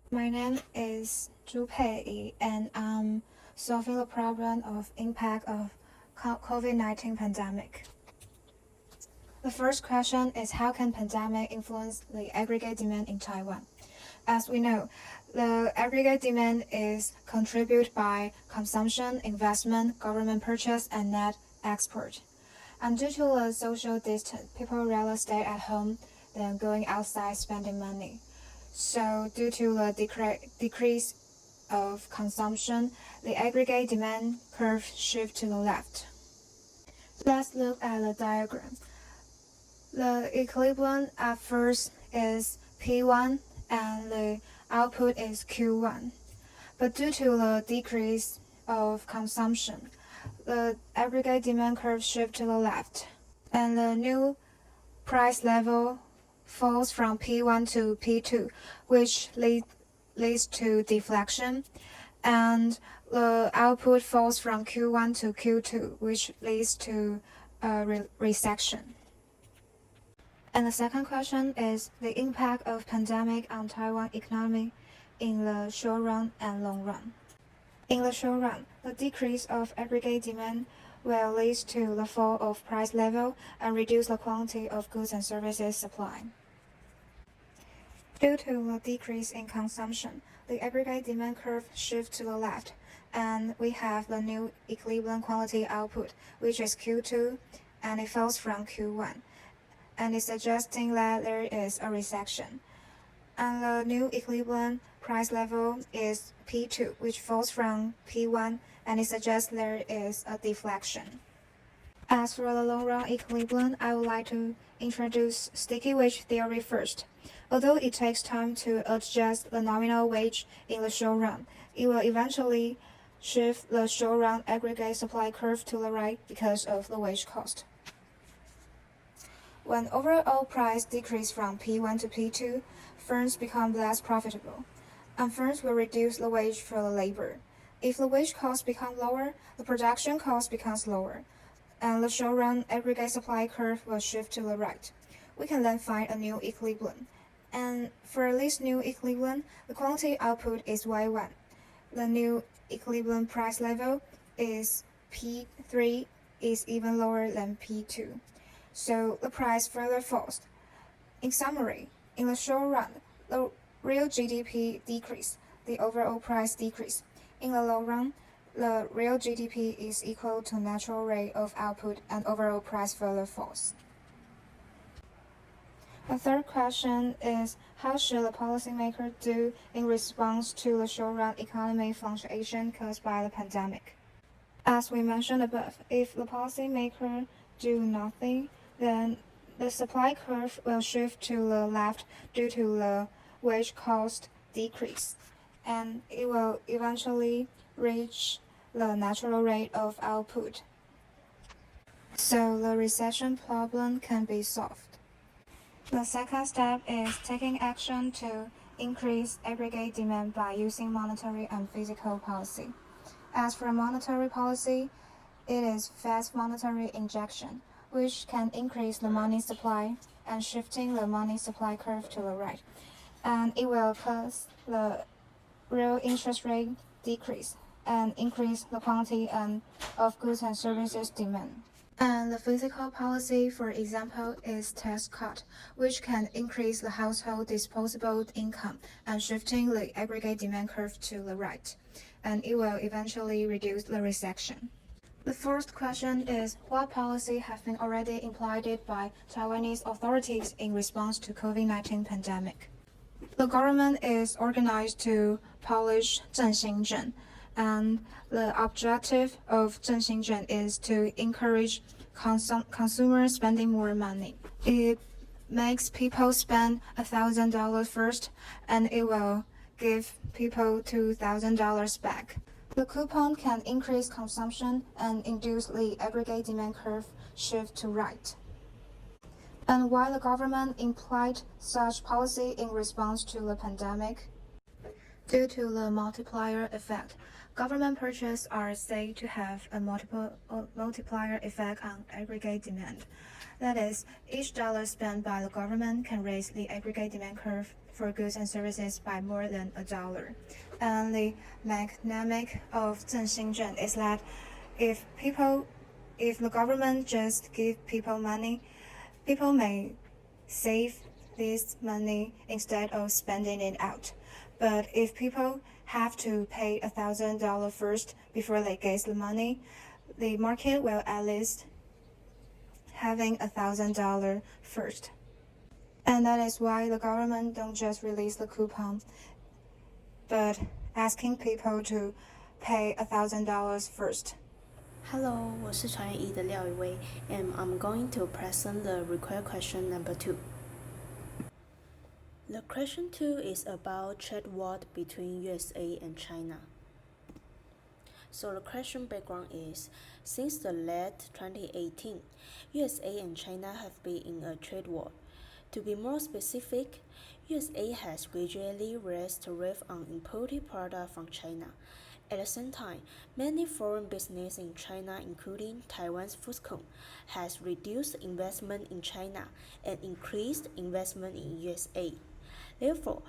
My name is Zhu Pei, and I'm solving the problem of impact of COVID-19 pandemic. The first question is how can pandemic influence the aggregate demand in Taiwan? As we know, the aggregate demand is contributed by consumption, investment, government purchase, and net export. And due to the social distance, people rather stay at home than going outside spending money. So due to the decrease of consumption, the aggregate demand curve shift to the left. Let's look at the diagram. The equilibrium at first is P1 and the output is Q1. But due to the decrease of consumption, the aggregate demand curve shift to the left, and the new price level falls from P1 to P2, which leads to deflection, and the output falls from Q1 to Q2, which leads to a recession. And the second question is the impact of pandemic on Taiwan economy in the short run and long run. In the short run, the decrease of aggregate demand will lead to the fall of price level and reduce the quantity of goods and services supply. Due to the decrease in consumption, the aggregate demand curve shifts to the left, and we have the new equilibrium quality output, which is Q2, and it falls from Q1, and it's suggesting that there is a recession. And the new equilibrium price level is P2, which falls from P1, and it suggests there is a deflection. As for the long-run equilibrium, I would like to introduce sticky wage theory first. Although it takes time to adjust the nominal wage in the short run, it will eventually shift the short-run aggregate supply curve to the right because of the wage cost. When overall price decreases from P1 to P2, firms become less profitable, and firms will reduce the wage for the labor. If the wage cost becomes lower, the production cost becomes lower, and the short-run aggregate supply curve will shift to the right. We can then find a new equilibrium. And for this new equilibrium, the quantity output is Y1. The new equilibrium price level is P3 is even lower than P2. So the price further falls. In summary, in the short run, the real GDP decrease, the overall price decrease. In the long run, the real GDP is equal to natural rate of output and overall price further falls. The third question is how should the policymaker do in response to the short-run economic fluctuation caused by the pandemic? As we mentioned above, if the policymaker do nothing, then the supply curve will shift to the left due to the wage cost decrease, and it will eventually reach the natural rate of output. So the recession problem can be solved. The second step is taking action to increase aggregate demand by using monetary and fiscal policy. As for monetary policy, it is fast monetary injection, which can increase the money supply and shifting the money supply curve to the right. And it will cause the real interest rate decrease and increase the quantity of goods and services demand. And the fiscal policy, for example, is tax cut, which can increase the household disposable income and shifting the aggregate demand curve to the right. And it will eventually reduce the recession. The fourth question is what policy have been already implemented by Taiwanese authorities in response to COVID-19 pandemic? The government is organized to polish 振兴券, and the objective of 振兴券 is to encourage consumers spending more money. It makes people spend $1,000 first, and it will give people $2,000 back. The coupon can increase consumption and induce the aggregate demand curve shift to right. And why the government implied such policy in response to the pandemic? Due to the multiplier effect, government purchases are said to have a multiplier effect on aggregate demand. That is, each dollar spent by the government can raise the aggregate demand curve for goods and services by more than $1. And the macroeconomic of 振兴券 is that if the government just give people money, people may save this money instead of spending it out. But if people have to pay $1,000 first before they get the money, the market will at least having $1,000 first. And that is why the government don't just release the coupon, but asking people to pay $1,000 first. Hello, 我是传译的廖宇威 and I'm going to present the required question number 2. The question 2 is about trade war between USA and China. So the question background is, since the late 2018, USA and China have been in a trade war. To be more specific, USA has gradually raised tariffs on imported products from China. At the same time, many foreign businesses in China, including Taiwan's Foxconn, has reduced investment in China and increased investment in USA. Therefore,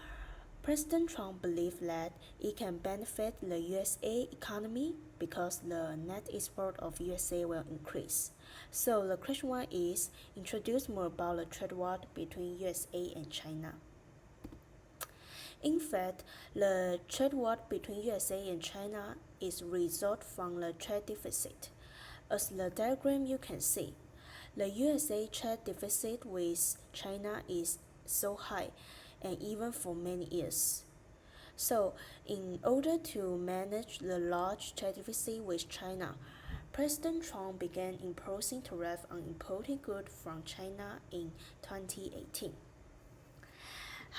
President Trump believes that it can benefit the USA economy because the net export of USA will increase. So the question 1 is, introduce more about the trade war between USA and China. In fact, the trade war between USA and China is a result from the trade deficit. As the diagram you can see, the USA trade deficit with China is so high, and even for many years. So, in order to manage the large trade deficit with China, President Trump began imposing tariffs on imported goods from China in 2018.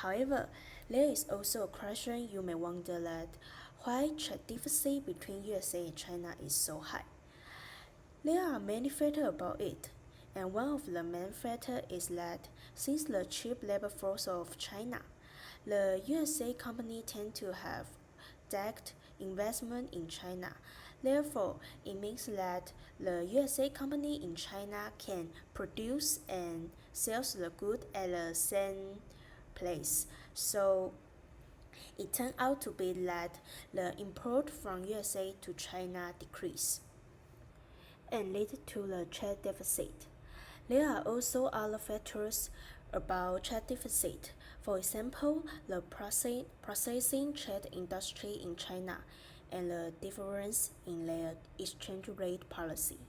However, there is also a question you may wonder that why trade deficit between USA and China is so high. There are many factors about it, and one of the main factors is that since the cheap labor force of China, the USA company tend to have direct investment in China. Therefore, it means that the USA company in China can produce and sell the goods at the same place. So it turned out to be that the import from USA to China decreased and led to the trade deficit. There are also other factors about trade deficit. For example, the processing trade industry in China and the difference in their exchange rate policy.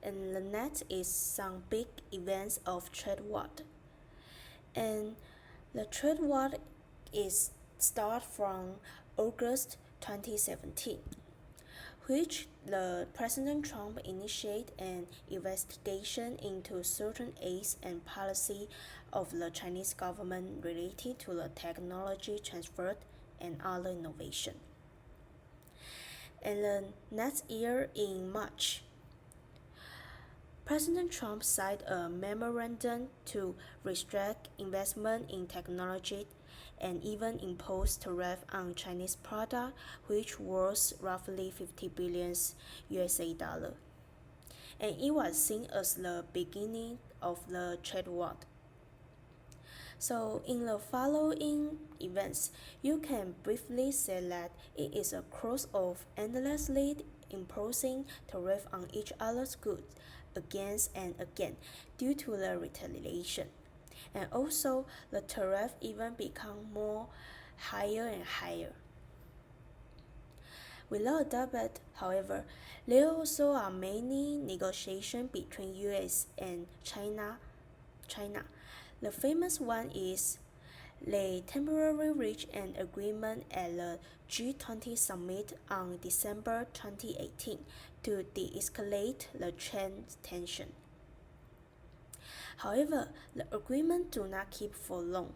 And the next is some big events of trade war. And the trade war is start from August 2017, which the President Trump initiated an investigation into certain acts and policy of the Chinese government related to the technology transfer and other innovation. And the next year in March, President Trump signed a memorandum to restrict investment in technology and even impose tariff on Chinese products, which was roughly 50 billion USA dollar. And it was seen as the beginning of the trade war. So in the following events, you can briefly say that it is a cross of endlessly imposing tariff on each other's goods again and again due to the retaliation. And also, the tariff even become more higher and higher. Without doubt, however, there also are many negotiations between US and China. The famous one is they temporarily reached an agreement at the G20 summit on December 2018 to de-escalate the trade tension. However, the agreement did not keep for long.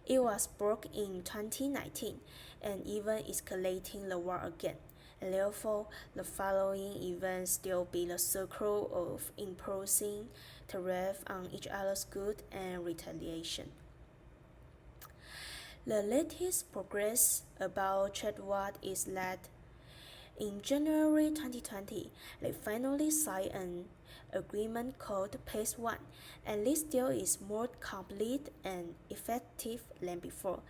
It was broke in 2019 and even escalating the war again. And therefore, the following events still be the circle of imposing tariff on each other's goods and retaliation. The latest progress about trade war is that in January 2020, they finally signed an agreement called Phase 1, and this deal is more complete and effective than before.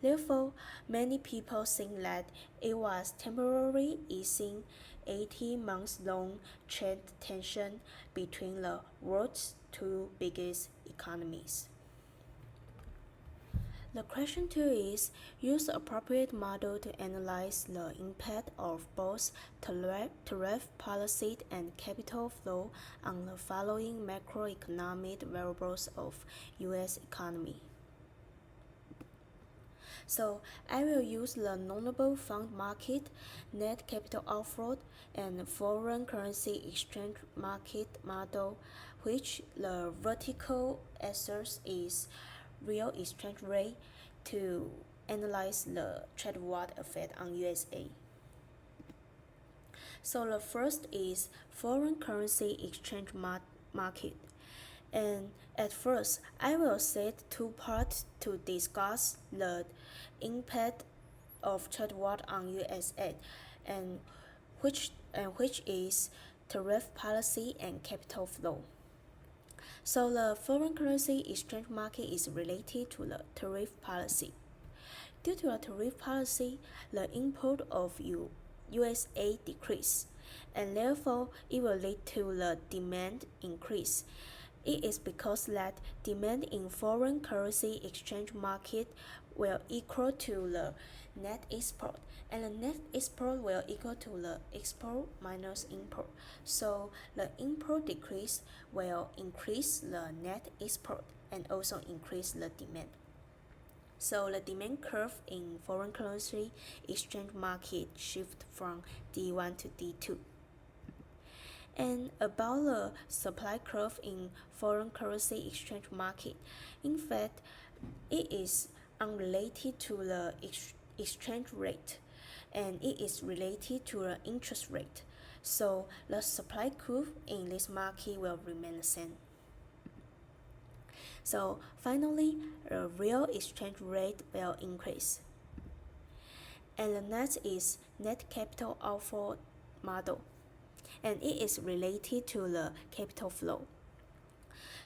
Therefore, many people think that it was temporary easing 18 months long trade tension between the world's two biggest economies. The question 2 is, use the appropriate model to analyze the impact of both tariff policy and capital flow on the following macroeconomic variables of U.S. economy. So I will use the notable fund market, net capital outflow, and foreign currency exchange market model, which the vertical axis is real exchange rate, to analyze the trade war effect on USA. So the first is foreign currency exchange market. And at first, I will set two parts to discuss the impact of trade war on USA, and which is tariff policy and capital flow. So the foreign currency exchange market is related to the tariff policy. Due to the tariff policy, the import of USA decrease, and therefore it will lead to the demand increase. It is because that demand in foreign currency exchange market will equal to the net export, and the net export will equal to the export minus import. So the import decrease will increase the net export and also increase the demand. So the demand curve in foreign currency exchange market shift from D1 to D2. And about the supply curve in foreign currency exchange market, in fact, it is unrelated to the exchange rate, and it is related to the interest rate. So the supply curve in this market will remain the same. So finally, the real exchange rate will increase. And the next is net capital outflow model, and it is related to the capital flow.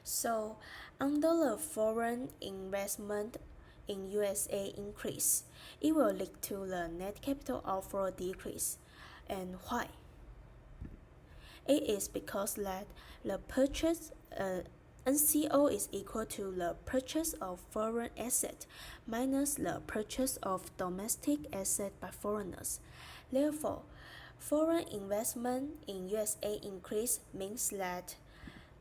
So under the foreign investment in USA increase, it will lead to the net capital outflow decrease. And why? It is because that the purchase NCO is equal to the purchase of foreign asset minus the purchase of domestic asset by foreigners. Therefore, foreign investment in USA increase means that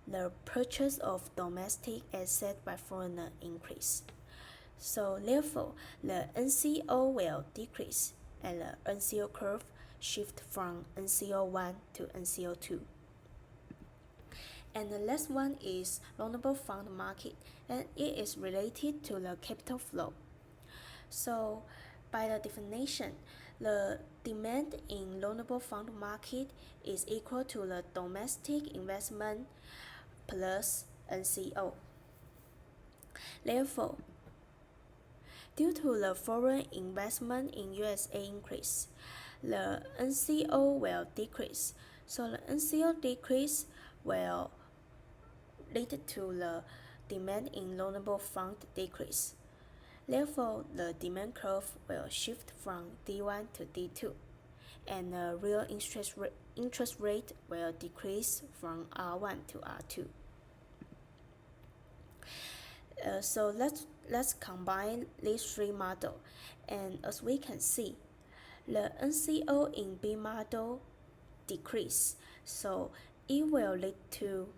the purchase of domestic asset by foreigner increase. So therefore, the NCO will decrease, and the NCO curve shift from NCO1 to NCO2. And the last one is loanable fund market, and it is related to the capital flow. So by the definition, the demand in loanable fund market is equal to the domestic investment plus NCO. Therefore, due to the foreign investment in USA increase, the NCO will decrease. So the NCO decrease will lead to the demand in loanable fund decrease. Therefore, the demand curve will shift from D1 to D2, and the real interest rate will decrease from R1 to R2. So let's combine these three models, and as we can see, the NCO in B model decrease, so it will lead to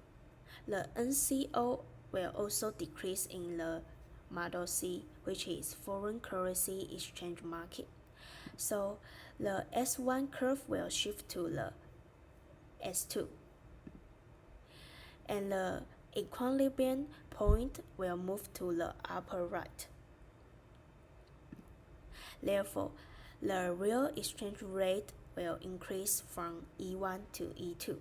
the NCO will also decrease in the model C, which is foreign currency exchange market. So the S1 curve will shift to the S2, and the equilibrium point will move to the upper right. Therefore, the real exchange rate will increase from E1 to E2.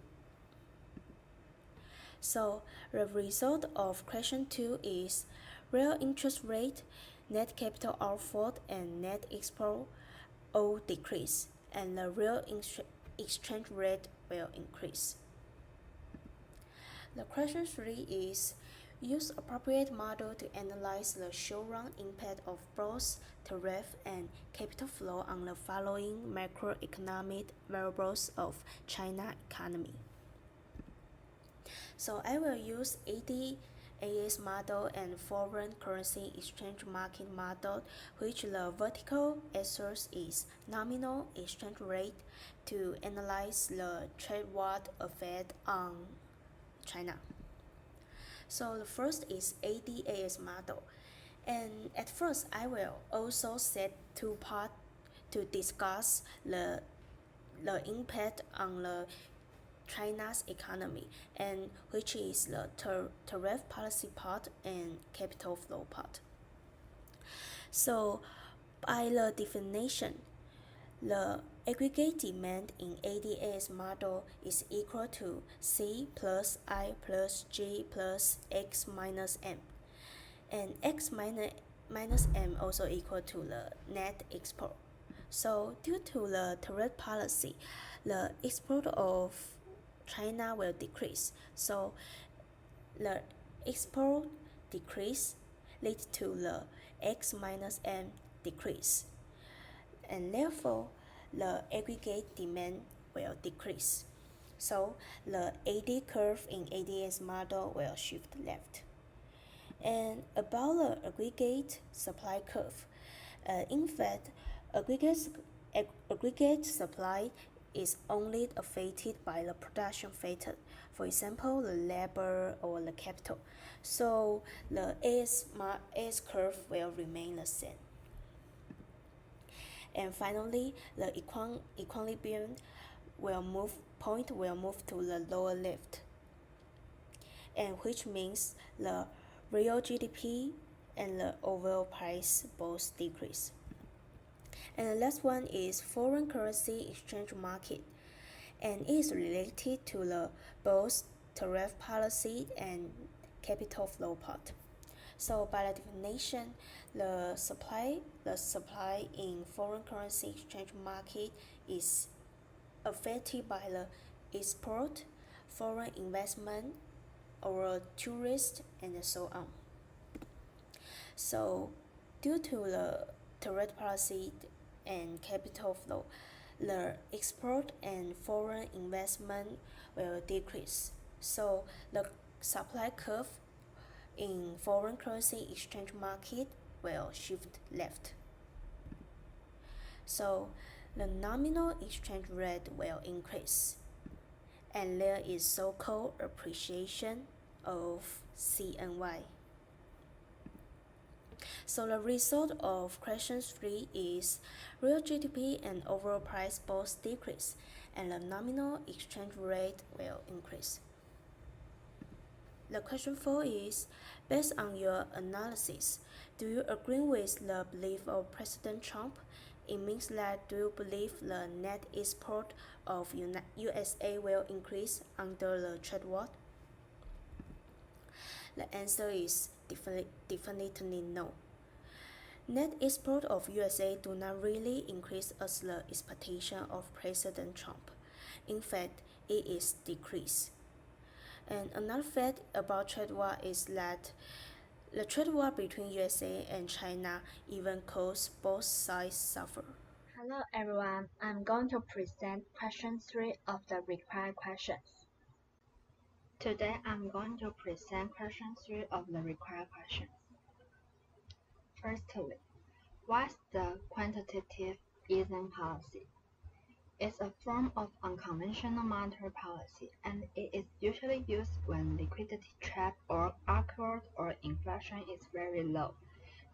So the result of question 2 is real interest rate net capital outflow and net export all decrease, and the real exchange rate will increase. The question 3 is use appropriate model to analyze the short-run impact of both tariff and capital flow on the following macroeconomic variables of China economy. So I will use ADAS model and foreign currency exchange market model, which the vertical axis is nominal exchange rate, to analyze the trade war effect on China. So the first is ADAS model, and at first I will also set two parts to discuss the impact on the China's economy, and which is the tariff policy part and capital flow part. So by the definition, the aggregate demand in ADAS model is equal to C plus I plus G plus X minus M, and X minus M also equal to the net export. So due to the tariff policy, the export of China will decrease. So the export decrease leads to the X minus M decrease, and therefore the aggregate demand will decrease. So the AD curve in ADS model will shift left. And about the aggregate supply curve, in fact, aggregate supply is only affected by the production factor, for example, the labor or the capital. So the AS curve will remain the same. And finally, the equilibrium point will move to the lower left, and which means the real GDP and the overall price both decrease. And the last one is foreign currency exchange market, and it is related to the both tariff policy and capital flow part. So by the definition, the supply in foreign currency exchange market is affected by the export, foreign investment, or tourists, and so on. So due to the tariff policy and capital flow, the export and foreign investment will decrease. So the supply curve in foreign currency exchange market will shift left. So the nominal exchange rate will increase, and there is so-called appreciation of CNY. So the result of question 3 is real GDP and overall price both decrease, and the nominal exchange rate will increase. The question 4 is, based on your analysis, do you agree with the belief of President Trump? It means that do you believe the net export of USA will increase under the trade war? The answer is definitely no. Net export of USA do not really increase as the expectation of President Trump. In fact, it is decreased. And another fact about trade war is that the trade war between USA and China even caused both sides suffer. Hello everyone, I'm going to present question 3 of the required questions. Today I'm going to present question 3 of the required questions. Firstly, what's the quantitative easing policy? It's a form of unconventional monetary policy, and it is usually used when liquidity trap or awkward or inflation is very low.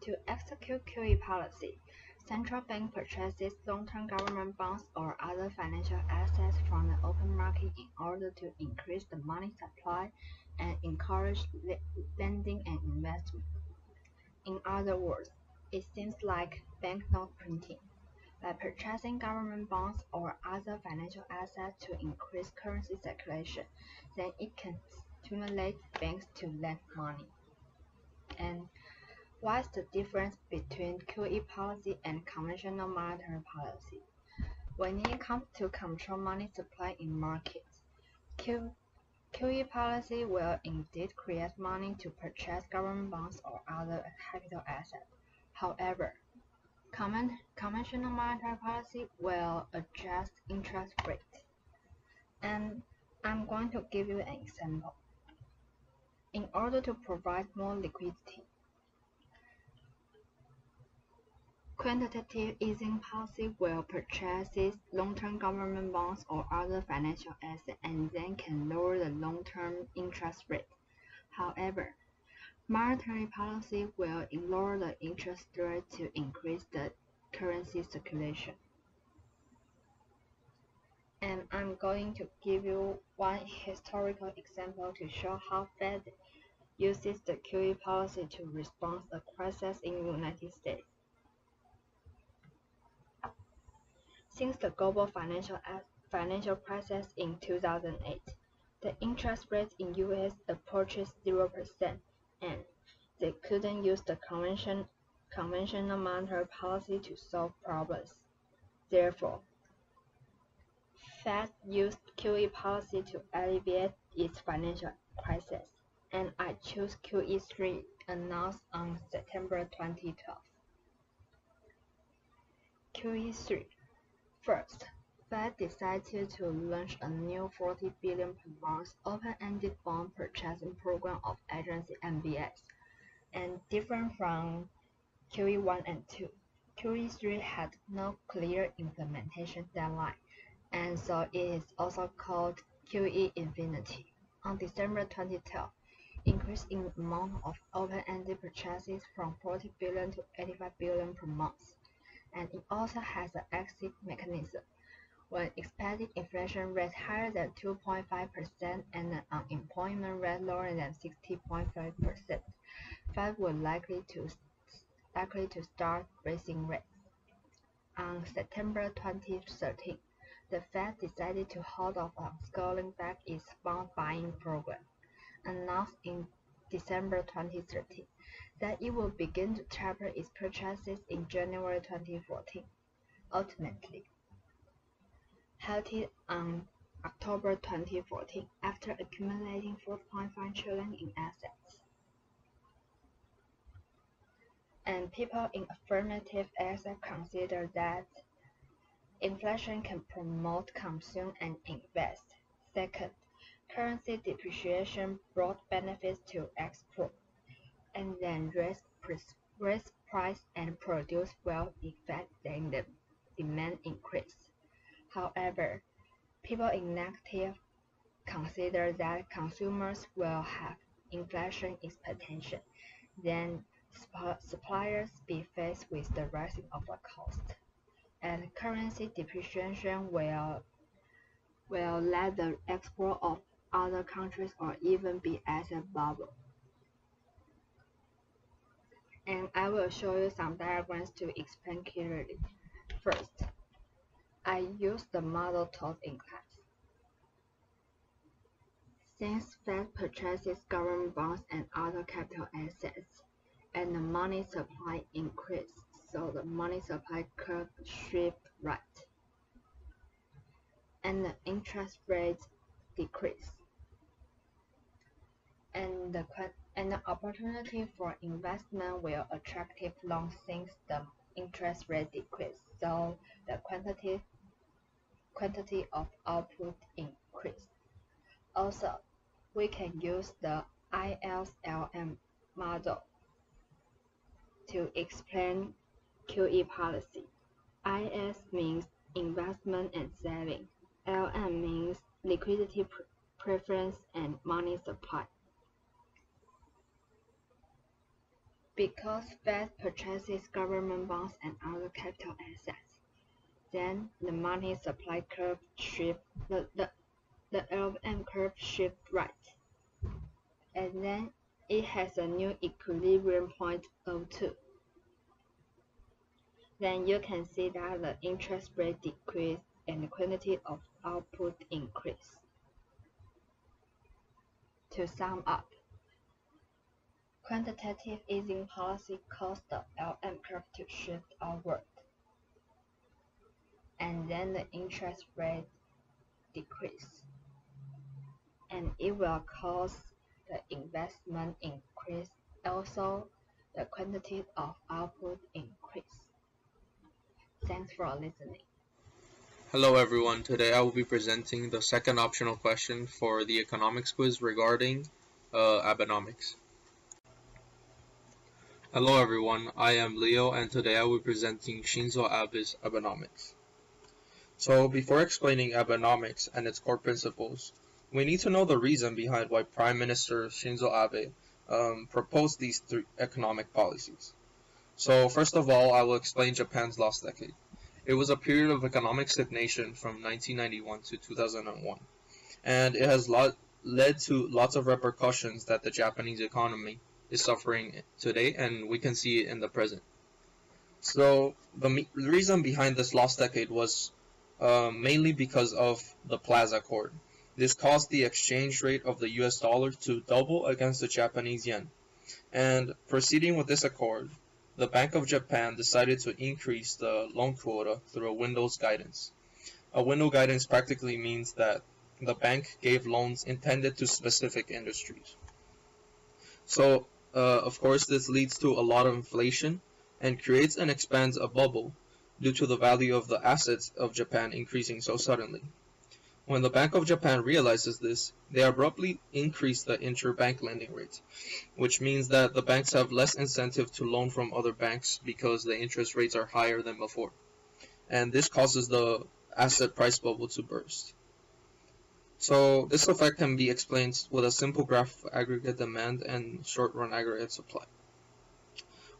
To execute QE policy, central bank purchases long-term government bonds or other financial assets from the open market in order to increase the money supply and encourage lending and investment. In other words, it seems like banknote printing. By purchasing government bonds or other financial assets to increase currency circulation, then it can stimulate banks to lend money. And What's the difference between QE policy and conventional monetary policy? When it comes to control money supply in markets, QE policy will indeed create money to purchase government bonds or other capital assets. However, conventional monetary policy will adjust interest rates. And I'm going to give you an example. In order to provide more liquidity, quantitative easing policy will purchase long-term government bonds or other financial assets and then can lower the long-term interest rate. However, monetary policy will lower the interest rate to increase the currency circulation. And I'm going to give you one historical example to show how Fed uses the QE policy to respond to a crisis in the United States. Since the global financial crisis in 2008, the interest rate in US approaches 0%, and they couldn't use the conventional monetary policy to solve problems. Therefore, Fed used QE policy to alleviate its financial crisis, and I chose QE3 announced on September 2012. QE3. First, Fed decided to launch a new $40 billion per month open-ended bond purchasing program of agency MBS, and different from QE1 and 2. QE3 had no clear implementation deadline, and so it is also called QE Infinity. On December 2012, increase in amount of open-ended purchases from 40 billion to 85 billion per month, and it also has an exit mechanism. When expected inflation rate higher than 2.5% and an unemployment rate lower than 60.5%, Fed would likely to start raising rates. On September 2013, the Fed decided to hold off on scaling back its bond buying program, announced in December 2013 that it will begin to taper its purchases in January 2014. Ultimately, halted on October 2014 after accumulating 4.5 trillion in assets. And people in affirmative action consider that inflation can promote consume and invest. Second, currency depreciation brought benefits to export, and then raise price and produce wealth effect then the demand increase. However, people in negative consider that consumers will have inflation expectation, then suppliers be faced with the rising of the cost, and currency depreciation will let the export of other countries or even be asset bubble. And I will show you some diagrams to explain clearly. First, I use the model taught in class. Since Fed purchases government bonds and other capital assets, and the money supply increased, so the money supply curve shift right, and the interest rates decrease, and the opportunity for investment will attractive loans since the interest rate decrease, so the quantity of output increase. Also, we can use the ISLM model to explain QE policy. IS means investment and saving. LM means liquidity preference and money supply. Because Fed purchases government bonds and other capital assets, then the money supply curve shift the LM curve shift right, and then it has a new equilibrium point O2. Then you can see that the interest rate decrease and the quantity of output increase. To sum up, quantitative easing policy caused the LM curve to shift upward, and then the interest rate decrease, and it will cause the investment increase, also the quantity of output increase. Thanks for listening. Hello everyone, today I will be presenting the second optional question for the economics quiz regarding Abenomics. Hello everyone, I am Leo and today I will be presenting Shinzo Abe's Abenomics. So before explaining Abenomics and its core principles, we need to know the reason behind why Prime Minister Shinzo Abe proposed these three economic policies. So first of all, I will explain Japan's lost decade. It was a period of economic stagnation from 1991 to 2001, and it has led to lots of repercussions that the Japanese economy is suffering today, and we can see it in the present. So the reason behind this lost decade was mainly because of the Plaza Accord. This caused the exchange rate of the US dollar to double against the Japanese yen, and proceeding with this accord, the Bank of Japan decided to increase the loan quota through a windows guidance. A window guidance practically means that the bank gave loans intended to specific industries. So, of course, this leads to a lot of inflation and creates and expands a bubble due to the value of the assets of Japan increasing so suddenly. When the Bank of Japan realizes this, they abruptly increase the interbank lending rates, which means that the banks have less incentive to loan from other banks because the interest rates are higher than before. And this causes the asset price bubble to burst. So this effect can be explained with a simple graph of aggregate demand and short-run aggregate supply.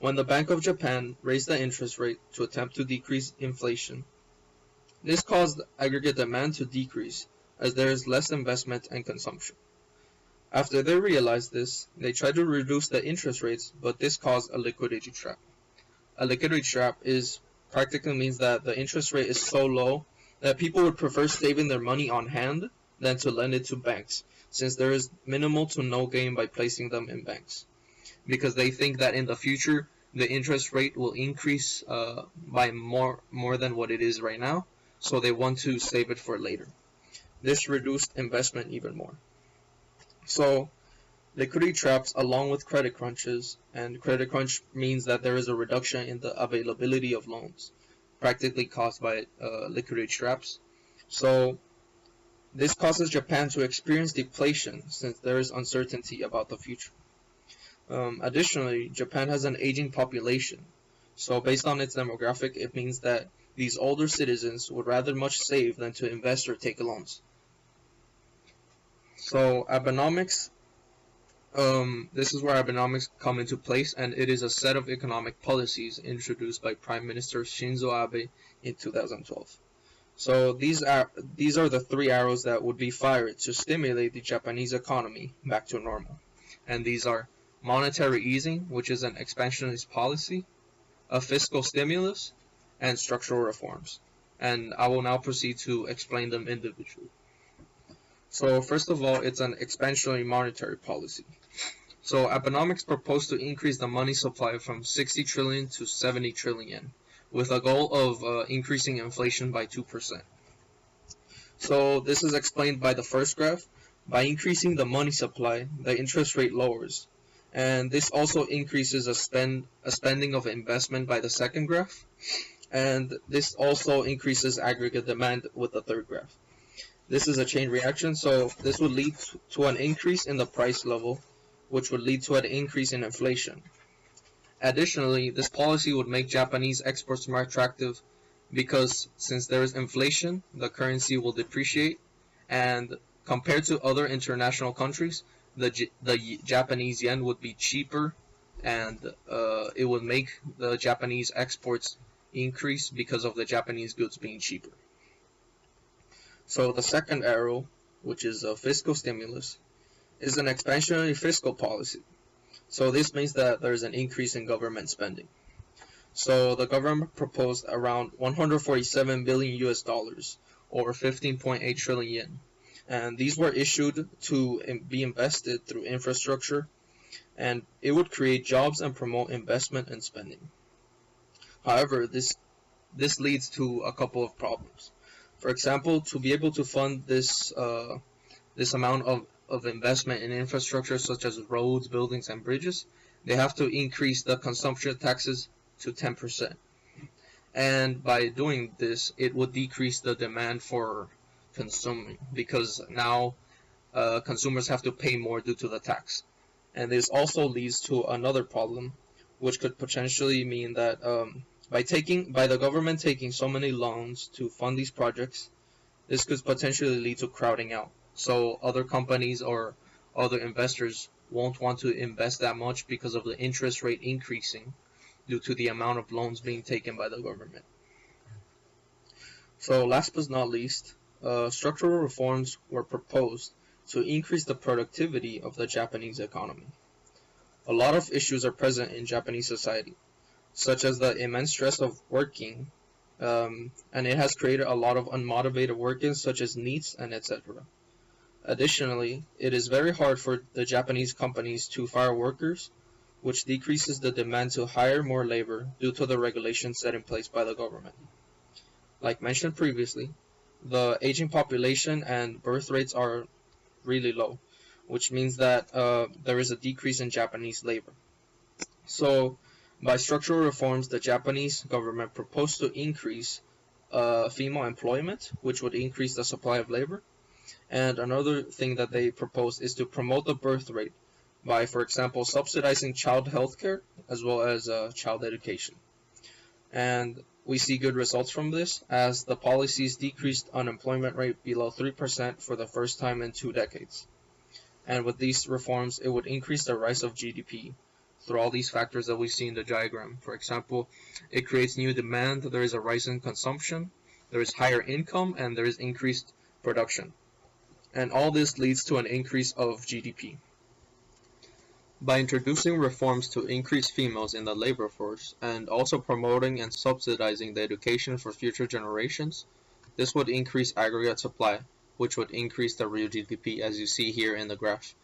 When the Bank of Japan raised the interest rate to attempt to decrease inflation, this caused aggregate demand to decrease as there is less investment and consumption. After they realized this, they tried to reduce the interest rates, but this caused a liquidity trap. A liquidity trap practically means that the interest rate is so low that people would prefer saving their money on hand than to lend it to banks, since there is minimal to no gain by placing them in banks, because they think that in the future the interest rate will increase by more than what it is right now, so they want to save it for later. This reduced investment even more. So liquidity traps along with credit crunches, and credit crunch means that there is a reduction in the availability of loans, practically caused by liquidity traps. So this causes Japan to experience deflation since there is uncertainty about the future. Additionally, Japan has an aging population, so based on its demographic, it means that these older citizens would rather much save than to invest or take loans. So Abenomics, this is where Abenomics come into place, and it is a set of economic policies introduced by Prime Minister Shinzo Abe in 2012. So these are the three arrows that would be fired to stimulate the Japanese economy back to normal, and these are monetary easing, which is an expansionist policy, a fiscal stimulus, and structural reforms. And I will now proceed to explain them individually. So first of all, it's an expansionary monetary policy. So Abenomics proposed to increase the money supply from 60 trillion to 70 trillion yen, with a goal of increasing inflation by 2%. So this is explained by the first graph. By increasing the money supply, the interest rate lowers, and this also increases a spending of investment by the second graph, and this also increases aggregate demand with the third graph. This is a chain reaction, so this would lead to an increase in the price level, which would lead to an increase in inflation. Additionally, this policy would make Japanese exports more attractive because since there is inflation, the currency will depreciate, and compared to other international countries, the Japanese yen would be cheaper, and it would make the Japanese exports increase because of the Japanese goods being cheaper. So the second arrow, which is a fiscal stimulus, is an expansionary fiscal policy. So this means that there is an increase in government spending. So the government proposed around 147 billion US dollars, or 15.8 trillion yen. And these were issued to be invested through infrastructure, and it would create jobs and promote investment and spending. However, this leads to a couple of problems. For example, to be able to fund this amount of investment in infrastructure such as roads, buildings, and bridges, they have to increase the consumption taxes to 10%. And by doing this, it would decrease the demand for consuming because now consumers have to pay more due to the tax. And this also leads to another problem, which could potentially mean that by the government taking so many loans to fund these projects, this could potentially lead to crowding out. So other companies or other investors won't want to invest that much because of the interest rate increasing due to the amount of loans being taken by the government. So last but not least, structural reforms were proposed to increase the productivity of the Japanese economy. A lot of issues are present in Japanese society, such as the immense stress of working, and it has created a lot of unmotivated workers such as NEETs and etc. Additionally, it is very hard for the Japanese companies to fire workers, which decreases the demand to hire more labor due to the regulations set in place by the government. Like mentioned previously, the aging population and birth rates are really low, which means that there is a decrease in Japanese labor. So, by structural reforms, the Japanese government proposed to increase female employment, which would increase the supply of labor. And another thing that they proposed is to promote the birth rate by, for example, subsidizing child health care as well as child education. And we see good results from this as the policies decreased unemployment rate below 3% for the first time in 2 decades. And with these reforms, it would increase the rise of GDP through all these factors that we see in the diagram. For example, it creates new demand, there is a rise in consumption, there is higher income, and there is increased production. And all this leads to an increase of GDP. By introducing reforms to increase females in the labor force and also promoting and subsidizing the education for future generations, this would increase aggregate supply, which would increase the real GDP as you see here in the graph.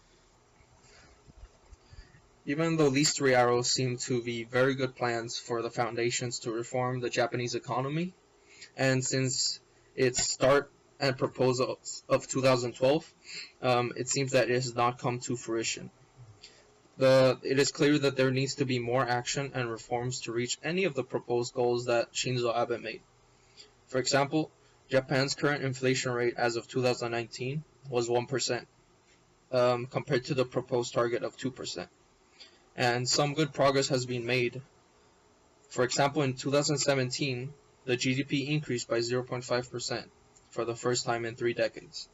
Even though these 3 arrows seem to be very good plans for the foundations to reform the Japanese economy, and since its start and proposals of 2012, it seems that it has not come to fruition. It is clear that there needs to be more action and reforms to reach any of the proposed goals that Shinzo Abe made. For example, Japan's current inflation rate as of 2019 was 1%, compared to the proposed target of 2%. And some good progress has been made. For example, in 2017, the GDP increased by 0.5% for the first time in 3 decades.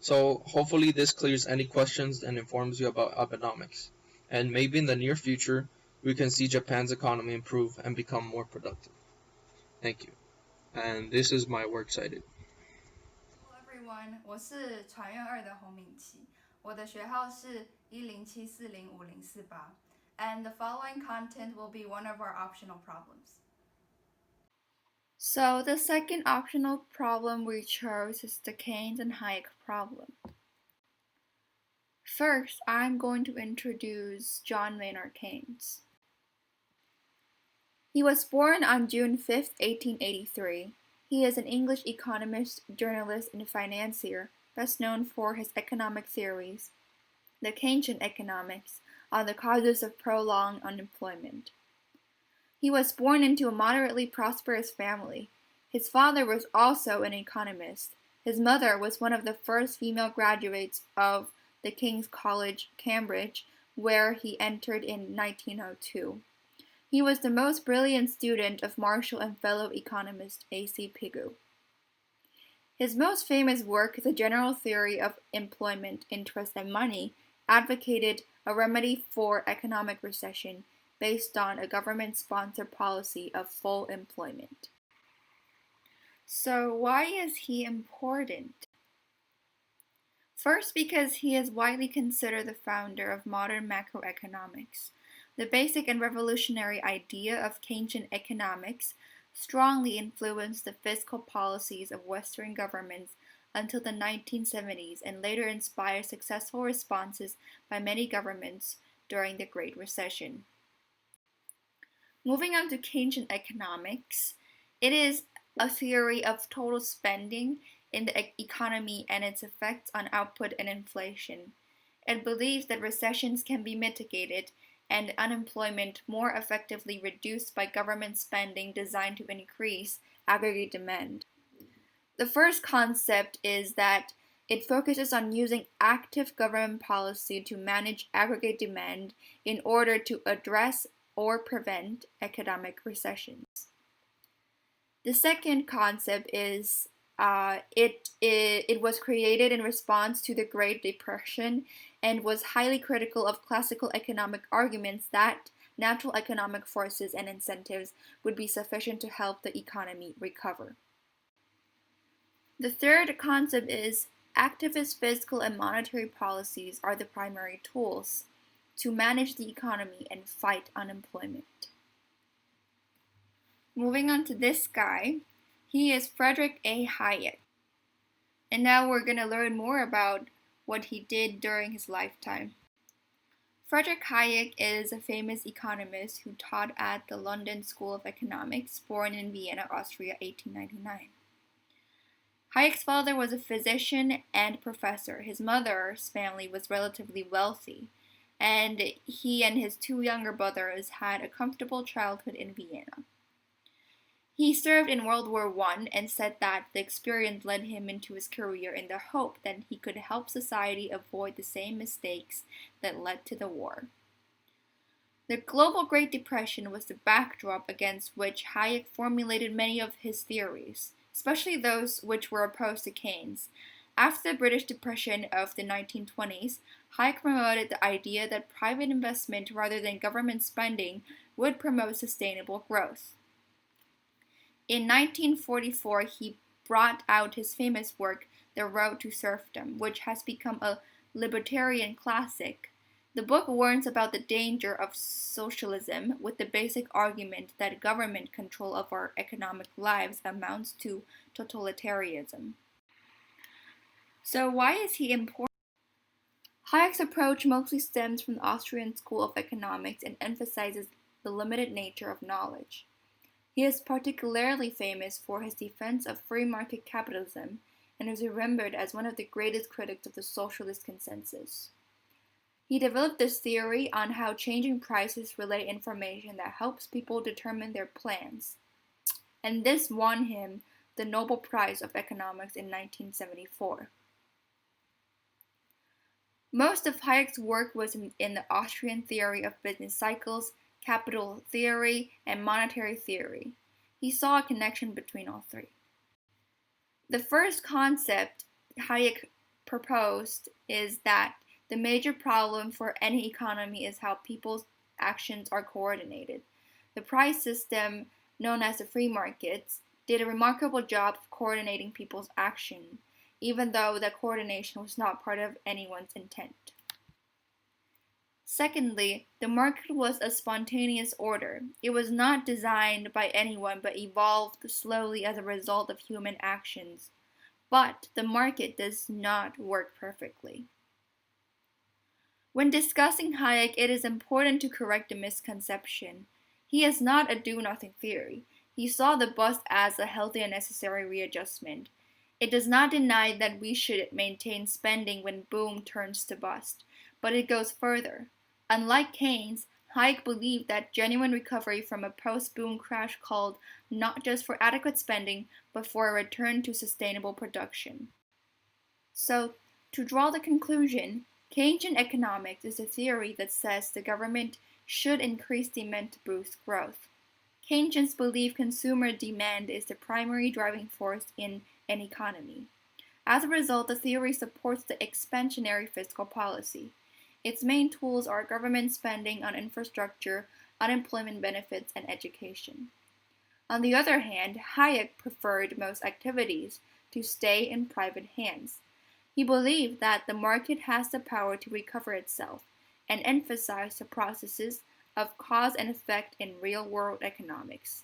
So hopefully this clears any questions and informs you about Abenomics. And maybe in the near future, we can see Japan's economy improve and become more productive. Thank you. And this is my works cited. Hello everyone，我是传院2的洪敏琪，我的学号是107405048 and the following content will be one of our optional problems. So the second optional problem we chose is the Keynes and Hayek problem. First, I'm going to introduce John Maynard Keynes. He was born on June 5, 1883. He is an English economist, journalist, and financier, best known for his economic theories, the Keynesian economics, on the causes of prolonged unemployment. He was born into a moderately prosperous family. His father was also an economist. His mother was one of the first female graduates of the King's College, Cambridge, where he entered in 1902. He was the most brilliant student of Marshall and fellow economist A.C. Pigou. His most famous work, The General Theory of Employment, Interest, and Money, advocated a remedy for economic recession based on a government-sponsored policy of full employment. So why is he important? First, because he is widely considered the founder of modern macroeconomics. The basic and revolutionary idea of Keynesian economics strongly influenced the fiscal policies of Western governments until the 1970s and later inspired successful responses by many governments during the Great Recession. Moving on to Keynesian economics, it is a theory of total spending in the economy and its effects on output and inflation. It believes that recessions can be mitigated and unemployment more effectively reduced by government spending designed to increase aggregate demand. The first concept is that it focuses on using active government policy to manage aggregate demand in order to address or prevent economic recessions. The second concept is it was created in response to the Great Depression and was highly critical of classical economic arguments that natural economic forces and incentives would be sufficient to help the economy recover. The third concept is activist fiscal and monetary policies are the primary tools to manage the economy and fight unemployment. Moving on to this guy, he is Friedrich A. Hayek. And now we're going to learn more about what he did during his lifetime. Friedrich Hayek is a famous economist who taught at the London School of Economics, born in Vienna, Austria, 1899. Hayek's father was a physician and professor. His mother's family was relatively wealthy, and he and his two younger brothers had a comfortable childhood in Vienna. He served in World War I and said that the experience led him into his career in the hope that he could help society avoid the same mistakes that led to the war. The global Great Depression was the backdrop against which Hayek formulated many of his theories, especially those which were opposed to Keynes. After the British Depression of the 1920s, Hayek promoted the idea that private investment rather than government spending would promote sustainable growth. In 1944, he brought out his famous work, The Road to Serfdom, which has become a libertarian classic. The book warns about the danger of socialism with the basic argument that government control of our economic lives amounts to totalitarianism. So why is he important? Hayek's approach mostly stems from the Austrian School of Economics and emphasizes the limited nature of knowledge. He is particularly famous for his defense of free market capitalism and is remembered as one of the greatest critics of the socialist consensus. He developed this theory on how changing prices relay information that helps people determine their plans, and this won him the Nobel Prize of Economics in 1974. Most of Hayek's work was in the Austrian theory of business cycles, capital theory, and monetary theory. He saw a connection between all three. The first concept Hayek proposed is that the major problem for any economy is how people's actions are coordinated. The price system, known as the free markets, did a remarkable job of coordinating people's action, even though that coordination was not part of anyone's intent. Secondly, the market was a spontaneous order. It was not designed by anyone but evolved slowly as a result of human actions. But the market does not work perfectly. When discussing Hayek, it is important to correct a misconception. He is not a do-nothing theory. He saw the bust as a healthy and necessary readjustment. It does not deny that we should maintain spending when boom turns to bust, but it goes further. Unlike Keynes, Hayek believed that genuine recovery from a post-boom crash called not just for adequate spending, but for a return to sustainable production. So, to draw the conclusion, Keynesian economics is a theory that says the government should increase demand to boost growth. Keynesians believe consumer demand is the primary driving force in an economy. As a result, the theory supports the expansionary fiscal policy. Its main tools are government spending on infrastructure, unemployment benefits, and education. On the other hand, Hayek preferred most activities to stay in private hands. He believed that the market has the power to recover itself and emphasized the processes of cause and effect in real-world economics.